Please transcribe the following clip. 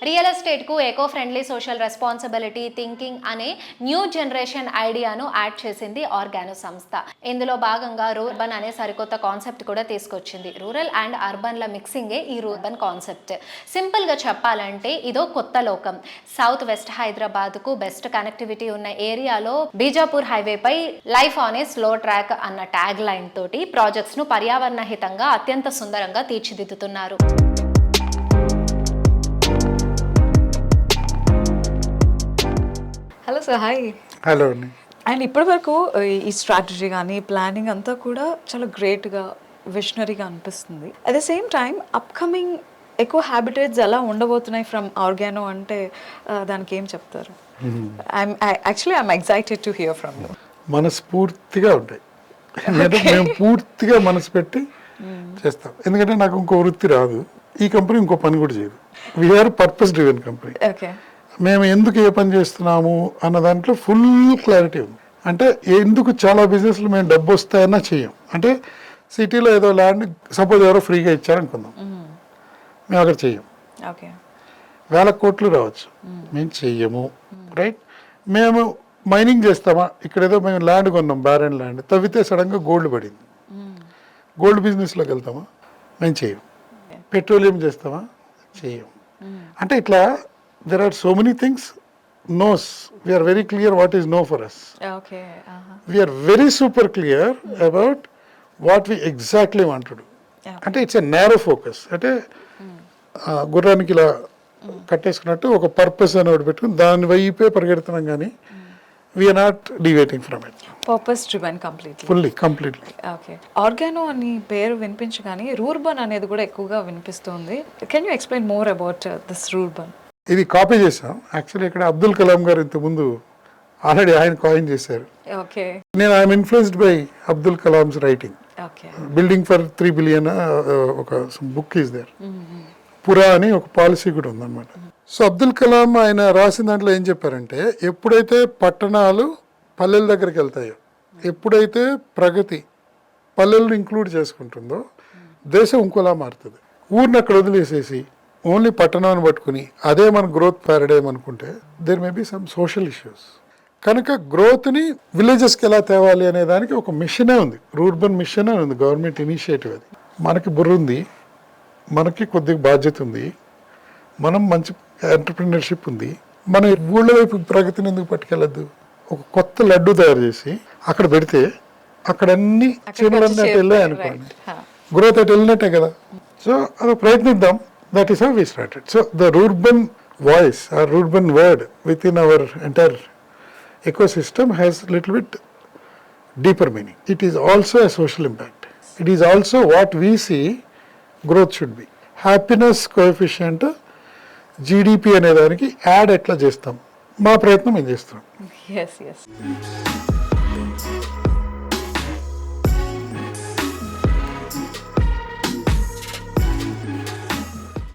Real ఎస్టేట్కు eco friendly social responsibility thinking అనే new generation ఐడియాను యాడ్ చేసింది ఆర్గానో సంస్థ. ఇందులో భాగంగా రూర్బన్ అనే సరికొత్త కాన్సెప్ట్ కూడా తీసుకొచ్చింది. రూరల్ అండ్ అర్బన్ల మిక్సింగే ఈ రూర్బన్ కాన్సెప్ట్. సింపుల్గా చెప్పాలంటే ఇదో కొత్త లోకం. సౌత్ వెస్ట్ హైదరాబాద్కు బెస్ట్ కనెక్టివిటీ ఉన్న ఏరియాలో బీజాపూర్ హైవేపై life on a slow track అన్న ట్యాగ్ లైన్ తోటి ప్రాజెక్ట్స్ను పర్యావరణ హితంగా అత్యంత సుందరంగా తీర్చిదిద్దుతున్నారు. Hello sir, hi. హలో అండి. అండ్ ఇప్పటి వరకు ఈ స్ట్రాటజీ కానీ ప్లానింగ్ అంతా కూడా చాలా గ్రేట్గా విషనరీగా అనిపిస్తుంది. At the same time upcoming ఎక్కువ హ్యాబిటేట్స్ ఎలా ఉండబోతున్నాయి ఫ్రమ్ ఆర్గానో అంటే దానికి ఏం చెప్తారు? I'm excited to hear from you. మనస్ఫూర్తిగా ఉంటాయి. మేము పూర్తిగా మనసు పెట్టి చేస్తాం. ఎందుకంటే నాకు ఇంకో వృత్తి రాదు, ఈ కంపెనీ ఇంకో పని కూడా చేయదు. We're purpose driven company. Okay, మేము ఎందుకు ఏ పని చేస్తున్నాము అన్న దాంట్లో ఫుల్ క్లారిటీ ఉంది. అంటే ఎందుకు చాలా బిజినెస్లు మేము డబ్బు వస్తాయన్నా చెయ్యం. అంటే సిటీలో ఏదో ల్యాండ్ సపోజ్ ఎవరో ఫ్రీగా ఇచ్చారనుకుందాం, మేము అక్కడ చెయ్యం. ఓకే, వేల కోట్లు రావచ్చు, మేము చెయ్యము. రైట్? మేము మైనింగ్ చేస్తామా? ఇక్కడ ఏదో మేము ల్యాండ్ కొన్నాం, బ్యారెన్ ల్యాండ్, తవ్వితే సడన్గా గోల్డ్ పడింది, గోల్డ్ బిజినెస్లోకి వెళ్తామా? మేము చెయ్యం. పెట్రోలియం చేస్తామా? చెయ్యం. అంటే ఇట్లా there are so many things. No's, we are very clear what is no for us. Okay, We are very super clear about what we exactly want to do. అంటే it's a narrow focus. అంటే గుర్రానికి ఇలా కట్టేసుకున్నట్టు ఒక purpose అని ఒకటి పెట్టుకుని దాని వైపే పరిగెడుతున్నాం, కానీ we're not deviating from it. Purpose driven completely. Okay, Organo అని పేరు వినిపించగానే రూర్బన్ అనేది కూడా ఎక్కువగా వినిపిస్తుంది. Can you explain more about this rurban? ఇది కాపీ చేసాం. యాక్చువల్లీ ఇక్కడ అబ్దుల్ కలాం గారు ఇంతకుముందు ఆల్రెడీ ఆయన కాయిన్ చేశారు. ఓకే, నేను I'm influenced by Abdul Kalam's writing. Okay, building for 3 billion ఒక బుక్ ఈస్ దేర్. పురా అని ఒక పాలసీ కూడా ఉందన్నమాట. సో అబ్దుల్ కలాం ఆయన రాసిన దాంట్లో ఏం చెప్పారంటే, ఎప్పుడైతే పట్టణాలు పల్లెల దగ్గరికి వెళ్తాయో, ఎప్పుడైతే ప్రగతి పల్లెలను ఇంక్లూడ్ చేసుకుంటుందో దేశం ఇంకోలా మారుతుంది. ఊరిని అక్కడ వదిలేసేసి ఓన్లీ పట్టణాన్ని పట్టుకుని అదే మన గ్రోత్ పారాడైమ్ అనుకుంటే there may be some social issues. కనుక గ్రోత్ని విలేజెస్కి ఎలా తేవాలి అనే దానికి ఒక మిషనే ఉంది, రూర్బన్ మిషన్ అని ఉంది, గవర్నమెంట్ ఇనిషియేటివ్. అది మనకి బుర్ర ఉంది, మనకి కొద్దిగా బాధ్యత ఉంది, మనం మంచి ఎంటర్ప్రినర్షిప్ ఉంది. మన ఊళ్ళ వైపు ప్రగతిని ఎందుకు పట్టుకెళ్ళద్దు? ఒక కొత్త లడ్డు తయారు చేసి అక్కడ పెడితే అక్కడ అన్ని చీమలన్నీ అటు వెళ్ళాయి అనుకోండి, గ్రోత్ అటు వెళ్ళినట్టే కదా. సో అది ప్రయత్నిద్దాం. That is how we started. So the Rurban voice or Rurban word within our entire ecosystem has a little bit deeper meaning. It is also a social impact. It is also what we see growth should be. Happiness coefficient GDP అనే దానికి add ఎట్లా చేస్తాం, మా ప్రయత్నం ఏం చేస్తాం. yes.